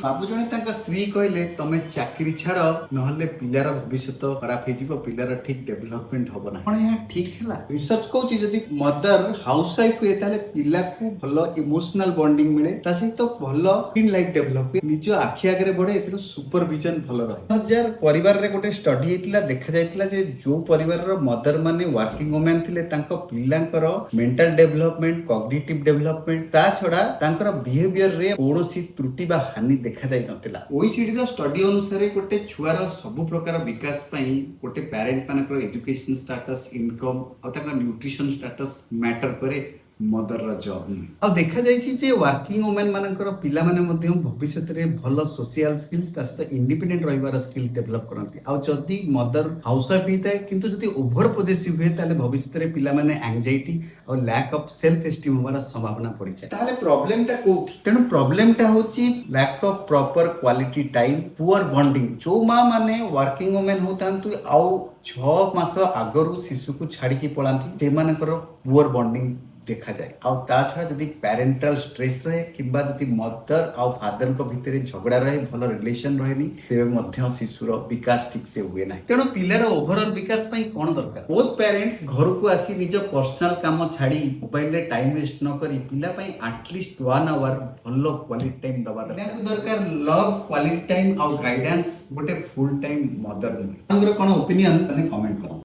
बाबू जने तांका स्त्री कहले तमे चाकरी छाड़ नहले पिलार भविष्य खराब हो पिलार ठीक डेभलपमेंट हम ना कौन यहाँ ठीक है रिसर्च कौन जदि मदर हाउस वाइफ हुए ताले पिला को भल इमोशनल बॉन्डिंग मिले सहित भल इन लाइफ डेभलप हुए निज आखि आगे बढ़े ए सुपरविजन भल रहे 2000 परिवार रे गोटे स्टडी होता देखा जाइतिला जे जो परिवार रो मदर माने वर्किंग वुमेन थिले तांको पिलांकर मेंटल डेभलपमेंट कॉग्निटिव डेभलपमेंट ता छडा तांकर बिहेवियर रे कोनोसी त्रुटि बा हानि देखा जाई नथिला ओईसीडी रो स्टडी अनुसार गोटे छुआर सब प्रकार विकास पई गोटे पेरेंट मानकर एजुकेशन स्टेटस इनकम और तांका न्यूट्रिशन स्टेटस मैटर करे मदर जॉब आ देखा जाइए वर्किंग वुमेन मानकर पिला माने मध्य भविष्य में भल सोशल स्किल्स सहित इंडिपेंडेंट रहिबार स्किल डेभलप करती आ जदि मदर हाउस वाइफ होता है किंतु जदि ओभर पॉजिटिव हुए ताले भविष्य में पिला माने एंजाइटी और लैक ऑफ सेल्फ एस्टीम होबार संभावना पड़ी जाए ताले प्रॉब्लम टा कोठी तेनु प्रॉब्लम टा होची lack of proper quality time poor bonding जो मां माने वर्किंग वुमेन होतांतु आउ 6 मास आगरु शिशु को छाड़ी की पळांती से मानकर पुअर बॉन्डिंग देखा जाए आ छड़ा जदि पेरेंटाल स्ट्रेस रहे किंबा जदि मदर आ फादर को भितर झगड़ा रहे भल रिलेशन रहे तेरे शिशुर विकास ठीक से हुए ना तेणु पिलार ओभरऑल विकास कौन दरकार बोथ पेरेंट्स घर को आसी निज पर्सनल काम छाड़ी मोबाइल रे टाइम वेस्ट न करी पिला एटलिस्ट 1 आवर भल क्वालिटी टाइम दबा दरकार लव क्वालिटी टाइम आ गाइडेंस गोटे फुल टाइम मदर कौन ओपिनियन कमेंट करो।